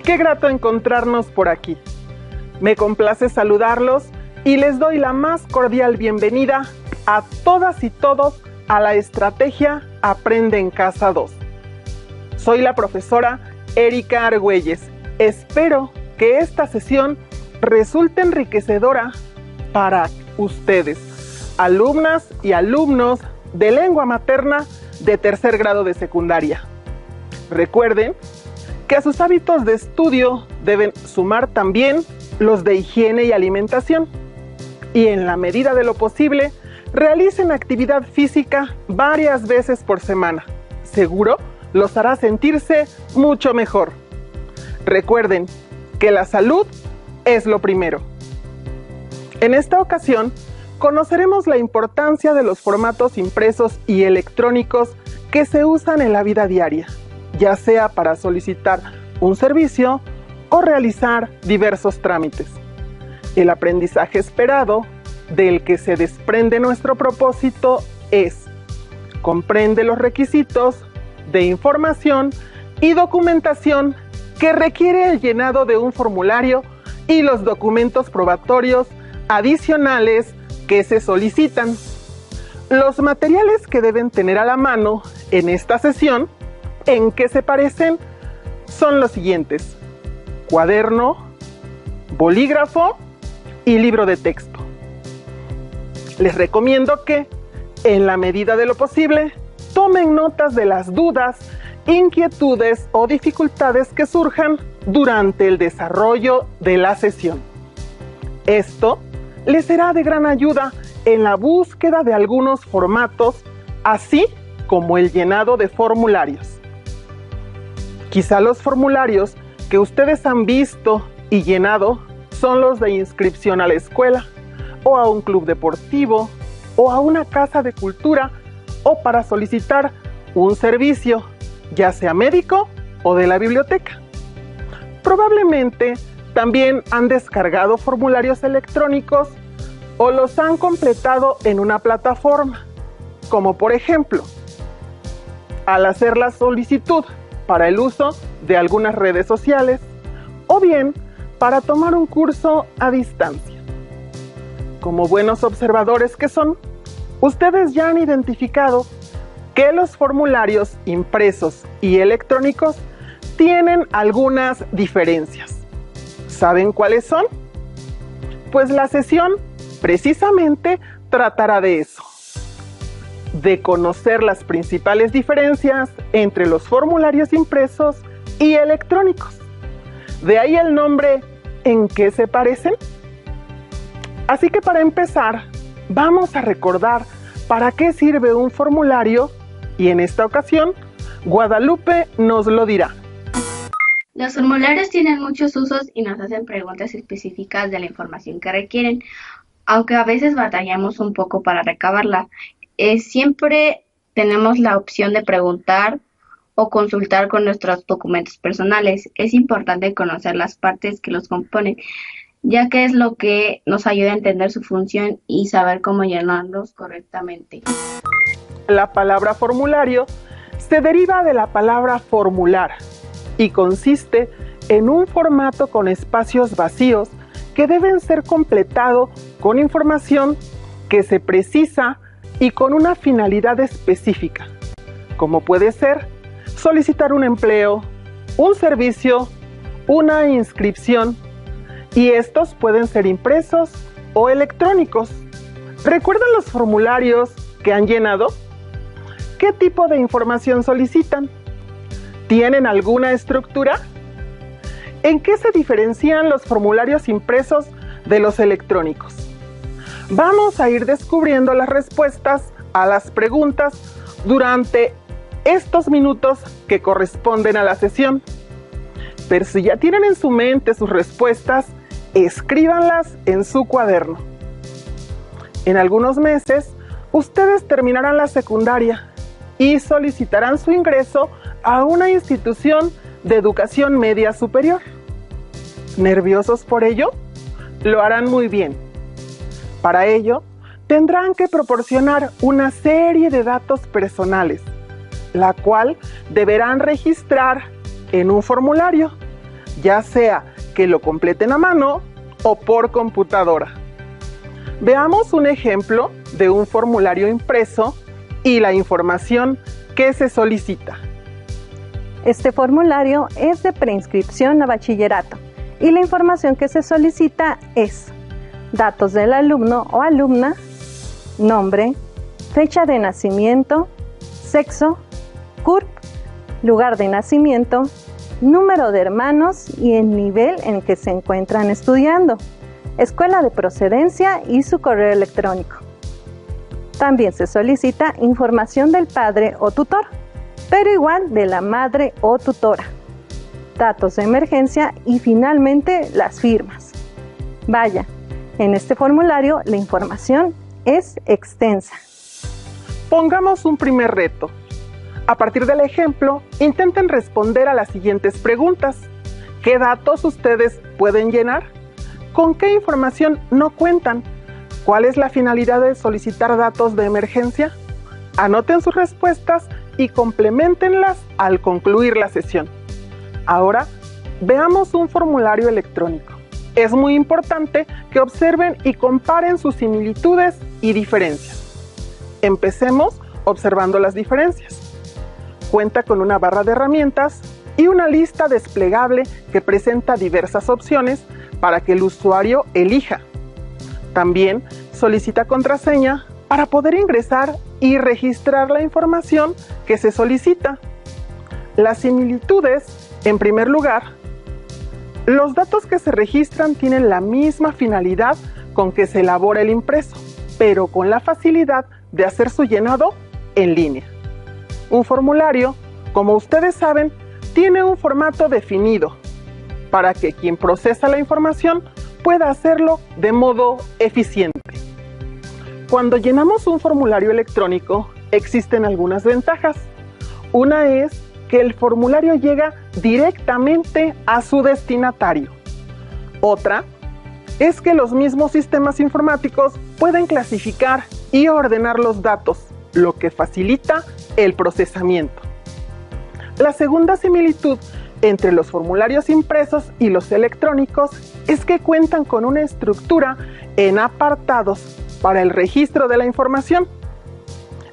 Qué grato encontrarnos por aquí. Me complace saludarlos y les doy la más cordial bienvenida a todas y todos a la estrategia Aprende en Casa 2. Soy la profesora Erika Argüelles. Espero que esta sesión resulte enriquecedora para ustedes, alumnas y alumnos de lengua materna de tercer grado de secundaria. Recuerden que a sus hábitos de estudio deben sumar también los de higiene y alimentación. Y en la medida de lo posible, realicen actividad física varias veces por semana. Seguro los hará sentirse mucho mejor. Recuerden que la salud es lo primero. En esta ocasión, conoceremos la importancia de los formatos impresos y electrónicos que se usan en la vida diaria, ya sea para solicitar un servicio o realizar diversos trámites. El aprendizaje esperado, del que se desprende nuestro propósito, es: comprende los requisitos de información y documentación que requiere el llenado de un formulario y los documentos probatorios adicionales que se solicitan. Los materiales que deben tener a la mano en esta sesión, ¿en qué se parecen? Son los siguientes: cuaderno, bolígrafo y libro de texto. Les recomiendo que, en la medida de lo posible, tomen notas de las dudas, inquietudes o dificultades que surjan durante el desarrollo de la sesión. Esto les será de gran ayuda en la búsqueda de algunos formatos, así como el llenado de formularios. Quizá los formularios que ustedes han visto y llenado son los de inscripción a la escuela, o a un club deportivo, o a una casa de cultura, o para solicitar un servicio, ya sea médico o de la biblioteca. Probablemente también han descargado formularios electrónicos o los han completado en una plataforma, como por ejemplo, al hacer la solicitud para el uso de algunas redes sociales, o bien para tomar un curso a distancia. Como buenos observadores que son, ustedes ya han identificado que los formularios impresos y electrónicos tienen algunas diferencias. ¿Saben cuáles son? Pues la sesión precisamente tratará de eso, de conocer las principales diferencias entre los formularios impresos y electrónicos. De ahí el nombre ¿en qué se parecen? Así que para empezar, vamos a recordar para qué sirve un formulario y en esta ocasión, Guadalupe nos lo dirá. Los formularios tienen muchos usos y nos hacen preguntas específicas de la información que requieren, aunque a veces batallamos un poco para recabarla. Siempre tenemos la opción de preguntar o consultar con nuestros documentos personales. Es importante conocer las partes que los componen, ya que es lo que nos ayuda a entender su función y saber cómo llenarlos correctamente. La palabra formulario se deriva de la palabra formular y consiste en un formato con espacios vacíos que deben ser completados con información que se precisa y con una finalidad específica, como puede ser solicitar un empleo, un servicio, una inscripción, y estos pueden ser impresos o electrónicos. ¿Recuerdan los formularios que han llenado? ¿Qué tipo de información solicitan? ¿Tienen alguna estructura? ¿En qué se diferencian los formularios impresos de los electrónicos? Vamos a ir descubriendo las respuestas a las preguntas durante estos minutos que corresponden a la sesión. Pero si ya tienen en su mente sus respuestas, escríbanlas en su cuaderno. En algunos meses, ustedes terminarán la secundaria y solicitarán su ingreso a una institución de educación media superior. ¿Nerviosos por ello? Lo harán muy bien. Para ello, tendrán que proporcionar una serie de datos personales, la cual deberán registrar en un formulario, ya sea que lo completen a mano o por computadora. Veamos un ejemplo de un formulario impreso y la información que se solicita. Este formulario es de preinscripción a bachillerato y la información que se solicita es datos del alumno o alumna, nombre, fecha de nacimiento, sexo, CURP, lugar de nacimiento, número de hermanos y el nivel en que se encuentran estudiando, escuela de procedencia y su correo electrónico. También se solicita información del padre o tutor, pero igual de la madre o tutora, datos de emergencia y finalmente las firmas. Vaya, en este formulario la información es extensa. Pongamos un primer reto. A partir del ejemplo, intenten responder a las siguientes preguntas. ¿Qué datos ustedes pueden llenar? ¿Con qué información no cuentan? ¿Cuál es la finalidad de solicitar datos de emergencia? Anoten sus respuestas y compleméntenlas al concluir la sesión. Ahora, veamos un formulario electrónico. Es muy importante que observen y comparen sus similitudes y diferencias. Empecemos observando las diferencias. Cuenta con una barra de herramientas y una lista desplegable que presenta diversas opciones para que el usuario elija. También solicita contraseña para poder ingresar y registrar la información que se solicita. Las similitudes, en primer lugar, los datos que se registran tienen la misma finalidad con que se elabora el impreso, pero con la facilidad de hacer su llenado en línea. Un formulario, como ustedes saben, tiene un formato definido para que quien procesa la información pueda hacerlo de modo eficiente. Cuando llenamos un formulario electrónico, existen algunas ventajas. Una es que el formulario llega directamente a su destinatario. Otra es que los mismos sistemas informáticos pueden clasificar y ordenar los datos, lo que facilita el procesamiento. La segunda similitud entre los formularios impresos y los electrónicos es que cuentan con una estructura en apartados para el registro de la información.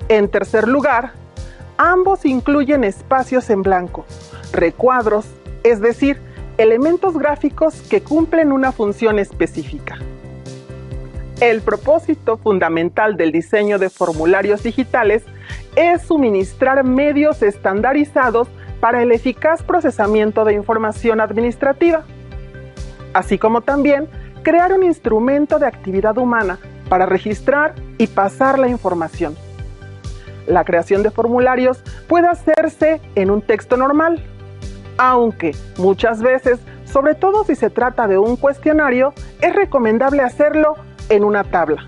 En tercer lugar, ambos incluyen espacios en blanco, recuadros, es decir, elementos gráficos que cumplen una función específica. El propósito fundamental del diseño de formularios digitales es suministrar medios estandarizados para el eficaz procesamiento de información administrativa, así como también crear un instrumento de actividad humana para registrar y pasar la información. La creación de formularios puede hacerse en un texto normal, aunque muchas veces, sobre todo si se trata de un cuestionario, es recomendable hacerlo en una tabla.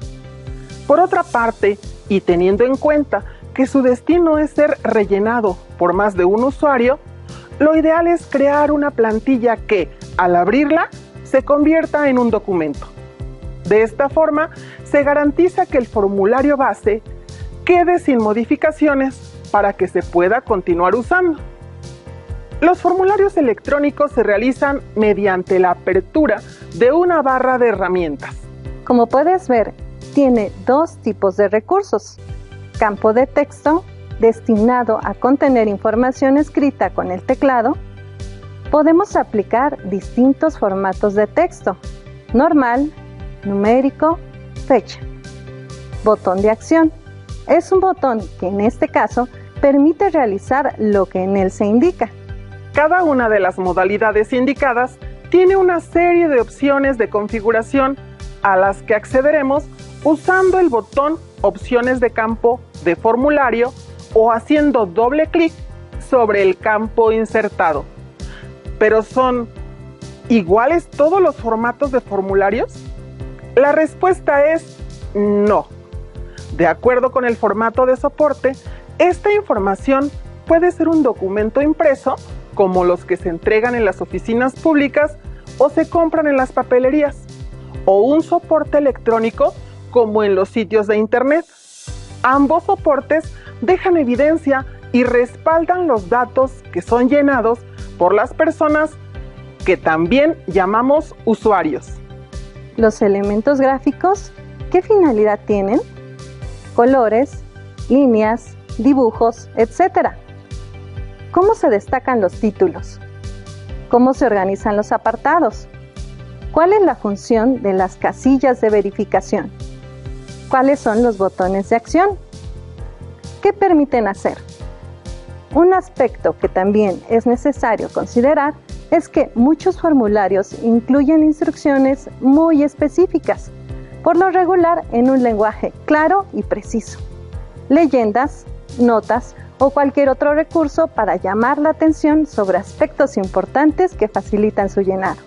Por otra parte, y teniendo en cuenta que su destino es ser rellenado por más de un usuario, lo ideal es crear una plantilla que, al abrirla, se convierta en un documento. De esta forma, se garantiza que el formulario base quede sin modificaciones para que se pueda continuar usando. Los formularios electrónicos se realizan mediante la apertura de una barra de herramientas. Como puedes ver, tiene dos tipos de recursos. Campo de texto, destinado a contener información escrita con el teclado. Podemos aplicar distintos formatos de texto: normal, numérico, fecha. Botón de acción. Es un botón que en este caso permite realizar lo que en él se indica. Cada una de las modalidades indicadas tiene una serie de opciones de configuración a las que accederemos usando el botón Opciones de campo de formulario o haciendo doble clic sobre el campo insertado. ¿Pero son iguales todos los formatos de formularios? La respuesta es no. De acuerdo con el formato de soporte, esta información puede ser un documento impreso, como los que se entregan en las oficinas públicas o se compran en las papelerías, o un soporte electrónico, como en los sitios de Internet. Ambos soportes dejan evidencia y respaldan los datos que son llenados por las personas que también llamamos usuarios. Los elementos gráficos, ¿qué finalidad tienen? Colores, líneas, dibujos, etc. ¿Cómo se destacan los títulos? ¿Cómo se organizan los apartados? ¿Cuál es la función de las casillas de verificación? ¿Cuáles son los botones de acción? ¿Qué permiten hacer? Un aspecto que también es necesario considerar es que muchos formularios incluyen instrucciones muy específicas, por lo regular en un lenguaje claro y preciso. Leyendas, notas o cualquier otro recurso para llamar la atención sobre aspectos importantes que facilitan su llenado.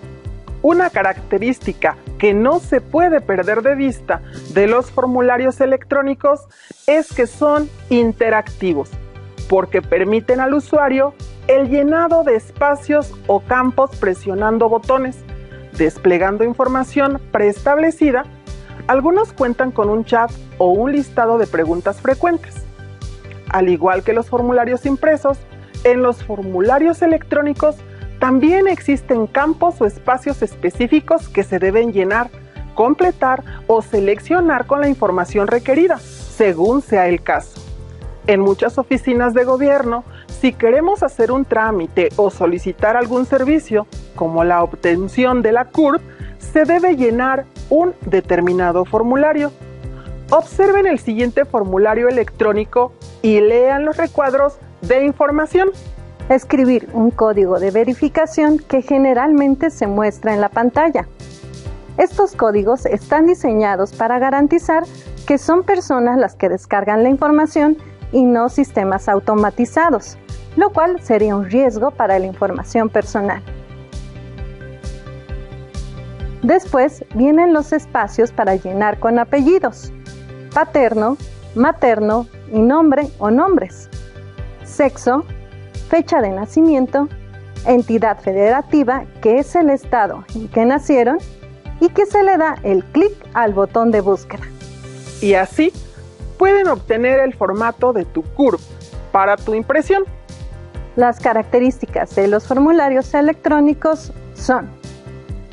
Una característica que no se puede perder de vista de los formularios electrónicos es que son interactivos, porque permiten al usuario el llenado de espacios o campos presionando botones, desplegando información preestablecida. Algunos cuentan con un chat o un listado de preguntas frecuentes. Al igual que los formularios impresos, en los formularios electrónicos también existen campos o espacios específicos que se deben llenar, completar o seleccionar con la información requerida, según sea el caso. En muchas oficinas de gobierno, si queremos hacer un trámite o solicitar algún servicio, como la obtención de la CURP, se debe llenar un determinado formulario. Observen el siguiente formulario electrónico y lean los recuadros de información. Escribir un código de verificación que generalmente se muestra en la pantalla. Estos códigos están diseñados para garantizar que son personas las que descargan la información y no sistemas automatizados, lo cual sería un riesgo para la información personal. Después vienen los espacios para llenar con apellidos: paterno, materno y nombre o nombres, sexo, fecha de nacimiento, entidad federativa, que es el estado en que nacieron, y que se le da el clic al botón de búsqueda. Y así pueden obtener el formato de tu CURP para tu impresión. Las características de los formularios electrónicos son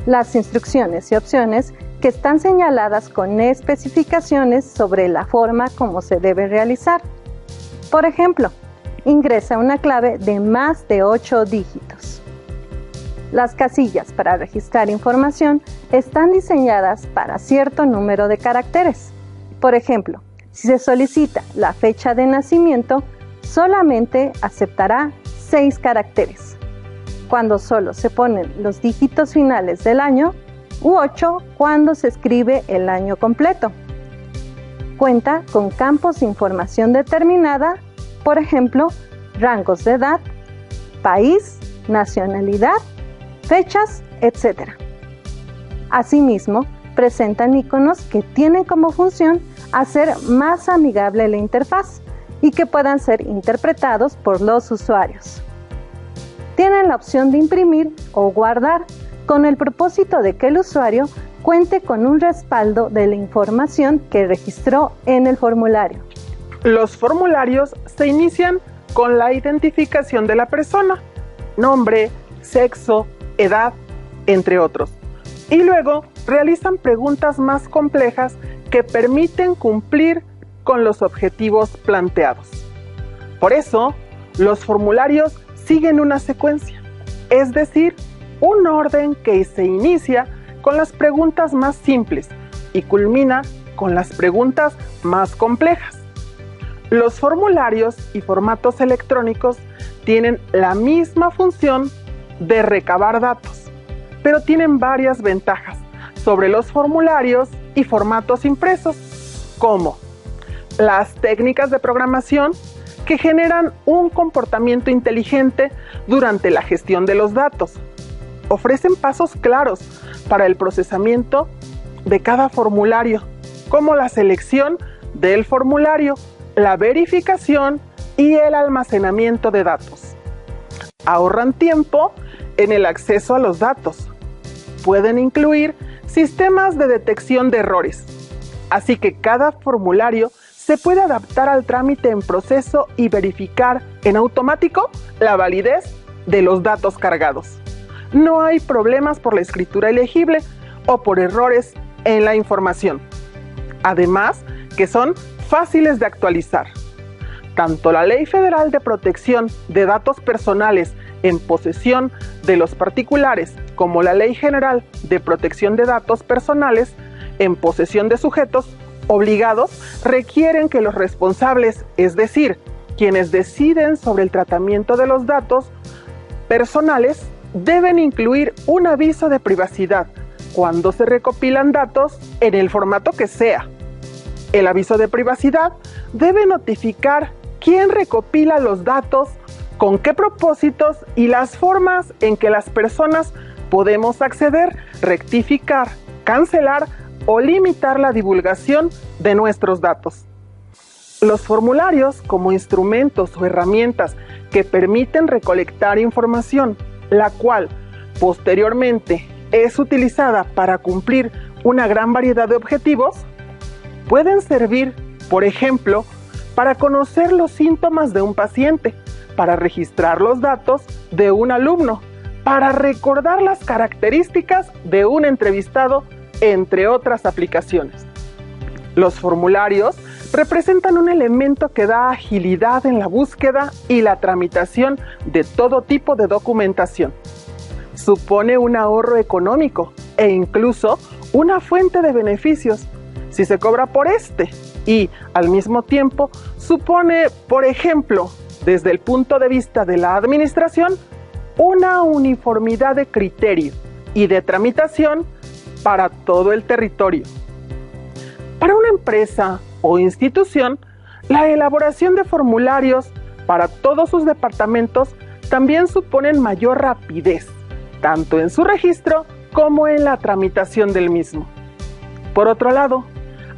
las instrucciones y opciones que están señaladas con especificaciones sobre la forma como se debe realizar. Por ejemplo, ingresa una clave de más de 8 dígitos. Las casillas para registrar información están diseñadas para cierto número de caracteres. Por ejemplo, si se solicita la fecha de nacimiento, solamente aceptará 6 caracteres, cuando solo se ponen los dígitos finales del año, u 8 cuando se escribe el año completo. Cuenta con campos de información determinada, por ejemplo, rangos de edad, país, nacionalidad, fechas, etc. Asimismo, presentan iconos que tienen como función hacer más amigable la interfaz y que puedan ser interpretados por los usuarios. Tienen la opción de imprimir o guardar, con el propósito de que el usuario cuente con un respaldo de la información que registró en el formulario. Los formularios se inician con la identificación de la persona, nombre, sexo, edad, entre otros, y luego realizan preguntas más complejas que permiten cumplir con los objetivos planteados. Por eso, los formularios siguen una secuencia, es decir, un orden que se inicia con las preguntas más simples y culmina con las preguntas más complejas. Los formularios y formatos electrónicos tienen la misma función de recabar datos, pero tienen varias ventajas sobre los formularios y formatos impresos, como las técnicas de programación que generan un comportamiento inteligente durante la gestión de los datos. Ofrecen pasos claros para el procesamiento de cada formulario, como la selección del formulario, la verificación y el almacenamiento de datos. Ahorran tiempo en el acceso a los datos. Pueden incluir sistemas de detección de errores, así que cada formulario se puede adaptar al trámite en proceso y verificar en automático la validez de los datos cargados. no hay problemas por la escritura ilegible o por errores en la información. Además, que son fáciles de actualizar. Tanto la Ley Federal de Protección de Datos Personales en posesión de los particulares como la Ley General de Protección de Datos Personales en posesión de sujetos obligados requieren que los responsables, es decir, quienes deciden sobre el tratamiento de los datos personales, deben incluir un aviso de privacidad cuando se recopilan datos en el formato que sea. El aviso de privacidad debe notificar quién recopila los datos, con qué propósitos y las formas en que las personas podemos acceder, rectificar, cancelar o limitar la divulgación de nuestros datos. Los formularios como instrumentos o herramientas que permiten recolectar información, la cual posteriormente es utilizada para cumplir una gran variedad de objetivos, pueden servir, por ejemplo, para conocer los síntomas de un paciente, para registrar los datos de un alumno, para recordar las características de un entrevistado, entre otras aplicaciones. Los formularios representan un elemento que da agilidad en la búsqueda y la tramitación de todo tipo de documentación. Supone un ahorro económico e incluso una fuente de beneficios si se cobra por este y, al mismo tiempo, supone, por ejemplo, desde el punto de vista de la administración, una uniformidad de criterio y de tramitación para todo el territorio. Para una empresa o institución, la elaboración de formularios para todos sus departamentos también suponen mayor rapidez, tanto en su registro como en la tramitación del mismo. Por otro lado,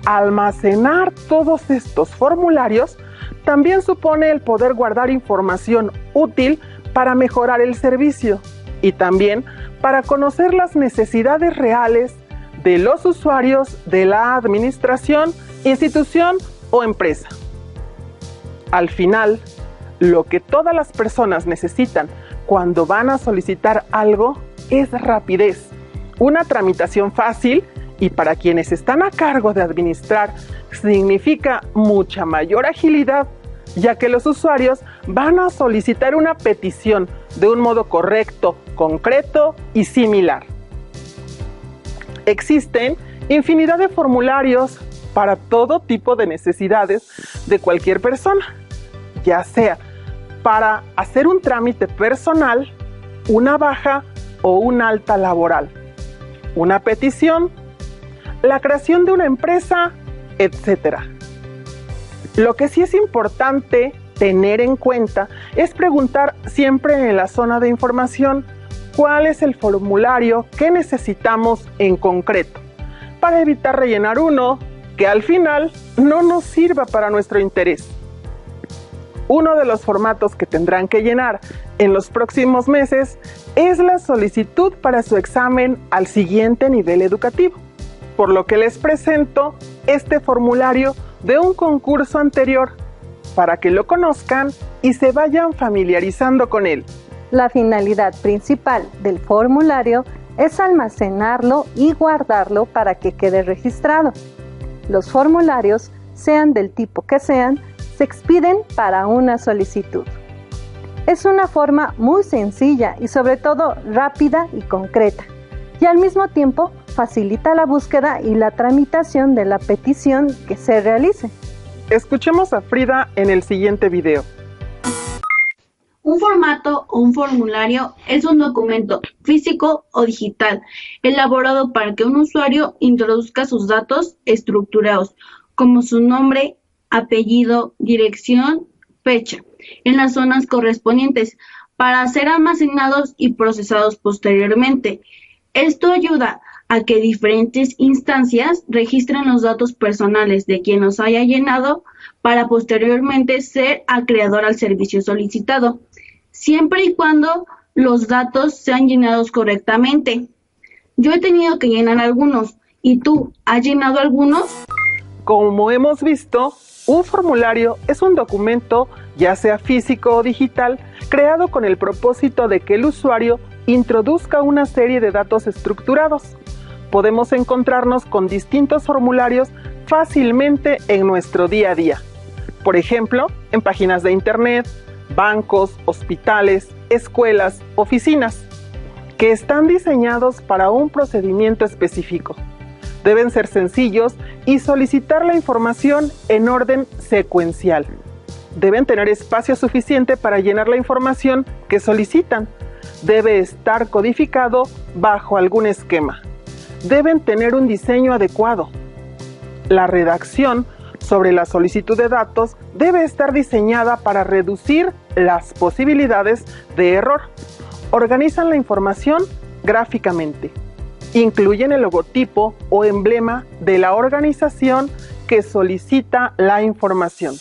almacenar todos estos formularios también supone el poder guardar información útil para mejorar el servicio y también para conocer las necesidades reales de los usuarios de la administración, institución o empresa. Al final, lo que todas las personas necesitan cuando van a solicitar algo es rapidez, una tramitación fácil y para quienes están a cargo de administrar significa mucha mayor agilidad, ya que los usuarios van a solicitar una petición de un modo correcto, concreto y similar. Existen infinidad de formularios para todo tipo de necesidades de cualquier persona, ya sea para hacer un trámite personal, una baja o un alta laboral, una petición, la creación de una empresa, etc. Lo que sí es importante tener en cuenta es preguntar siempre en la zona de información cuál es el formulario que necesitamos en concreto, para evitar rellenar uno que al final no nos sirva para nuestro interés. Uno de los formatos que tendrán que llenar en los próximos meses es la solicitud para su examen al siguiente nivel educativo, por lo que les presento este formulario de un concurso anterior para que lo conozcan y se vayan familiarizando con él. La finalidad principal del formulario es almacenarlo y guardarlo para que quede registrado. Los formularios, sean del tipo que sean, se expiden para una solicitud. Es una forma muy sencilla y sobre todo rápida y concreta, y al mismo tiempo facilita la búsqueda y la tramitación de la petición que se realice. Escuchemos a Frida en el siguiente video. Un formato o un formulario es un documento físico o digital elaborado para que un usuario introduzca sus datos estructurados, como su nombre, apellido, dirección, fecha, en las zonas correspondientes, para ser almacenados y procesados posteriormente. Esto ayuda a que diferentes instancias registren los datos personales de quien los haya llenado para posteriormente ser acreedor al servicio solicitado, siempre y cuando los datos sean llenados correctamente. Yo he tenido que llenar algunos, ¿y tú has llenado algunos? Como hemos visto, un formulario es un documento, ya sea físico o digital, creado con el propósito de que el usuario introduzca una serie de datos estructurados. Podemos encontrarnos con distintos formularios fácilmente en nuestro día a día. Por ejemplo, en páginas de internet, bancos, hospitales, escuelas, oficinas, que están diseñados para un procedimiento específico. Deben ser sencillos y solicitar la información en orden secuencial. Deben tener espacio suficiente para llenar la información que solicitan. Debe estar codificado bajo algún esquema. Deben tener un diseño adecuado. La redacción sobre la solicitud de datos debe estar diseñada para reducir las posibilidades de error. Organizan la información gráficamente. Incluyen el logotipo o emblema de la organización que solicita la información.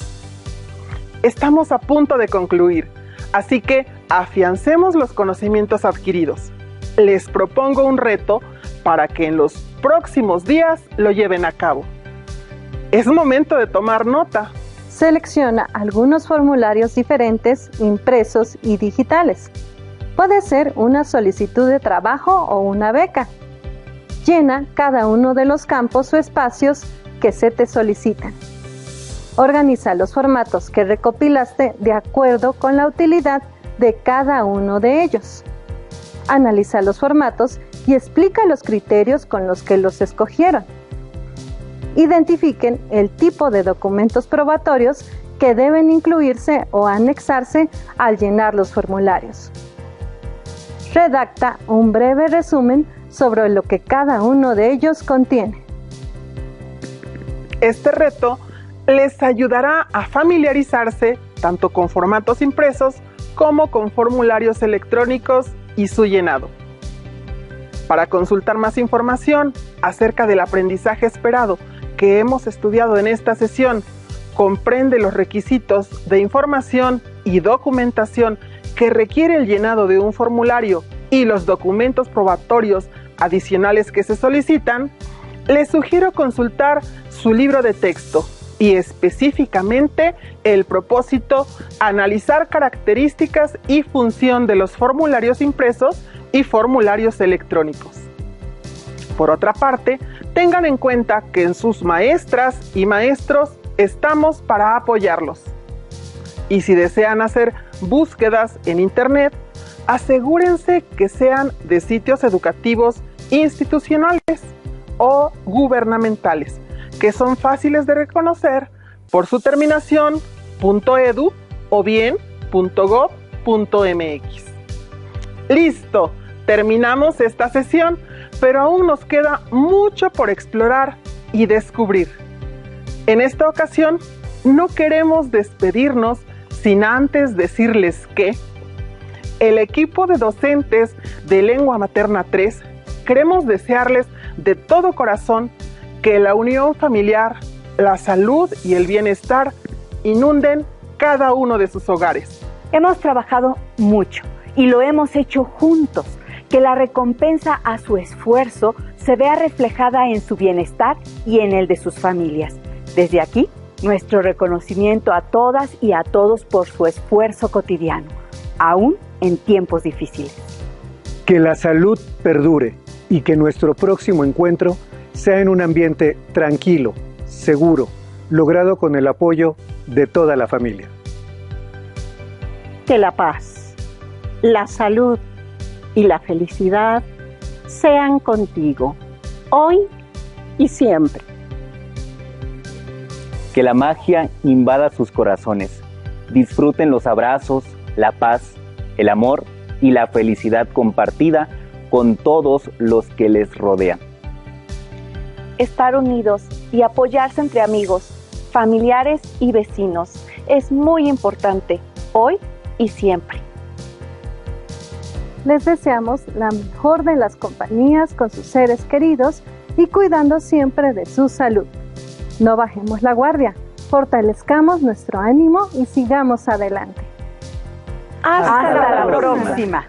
Estamos a punto de concluir, así que afiancemos los conocimientos adquiridos. Les propongo un reto para que en los próximos días lo lleven a cabo. Es momento de tomar nota. Selecciona algunos formularios diferentes, impresos y digitales. Puede ser una solicitud de trabajo o una beca. Llena cada uno de los campos o espacios que se te solicitan. Organiza los formatos que recopilaste de acuerdo con la utilidad de cada uno de ellos. Analiza los formatos y explica los criterios con los que los escogieron. Identifiquen el tipo de documentos probatorios que deben incluirse o anexarse al llenar los formularios. Redacta un breve resumen sobre lo que cada uno de ellos contiene. Este reto les ayudará a familiarizarse tanto con formatos impresos como con formularios electrónicos y su llenado. Para consultar más información acerca del aprendizaje esperado que hemos estudiado en esta sesión, comprende los requisitos de información y documentación que requiere el llenado de un formulario y los documentos probatorios adicionales que se solicitan, les sugiero consultar su libro de texto y específicamente el propósito, analizar características y función de los formularios impresos y formularios electrónicos. Por otra parte, tengan en cuenta que en sus maestras y maestros estamos para apoyarlos. Y si desean hacer búsquedas en internet, asegúrense que sean de sitios educativos institucionales o gubernamentales, que son fáciles de reconocer por su terminación .edu o bien .gov.mx. ¡Listo! Terminamos esta sesión, pero aún nos queda mucho por explorar y descubrir. En esta ocasión, no queremos despedirnos sin antes decirles que el equipo de docentes de Lengua Materna 3 queremos desearles de todo corazón que la unión familiar, la salud y el bienestar inunden cada uno de sus hogares. Hemos trabajado mucho y lo hemos hecho juntos. Que la recompensa a su esfuerzo se vea reflejada en su bienestar y en el de sus familias. Desde aquí, nuestro reconocimiento a todas y a todos por su esfuerzo cotidiano, aún en tiempos difíciles. Que la salud perdure y que nuestro próximo encuentro sea en un ambiente tranquilo, seguro, logrado con el apoyo de toda la familia. Que la paz, la salud y la felicidad sean contigo, hoy y siempre. Que la magia invada sus corazones. Disfruten los abrazos, la paz, el amor y la felicidad compartida con todos los que les rodean. Estar unidos y apoyarse entre amigos, familiares y vecinos es muy importante, hoy y siempre. Les deseamos la mejor de las compañías con sus seres queridos y cuidando siempre de su salud. No bajemos la guardia, fortalezcamos nuestro ánimo y sigamos adelante. Hasta la próxima.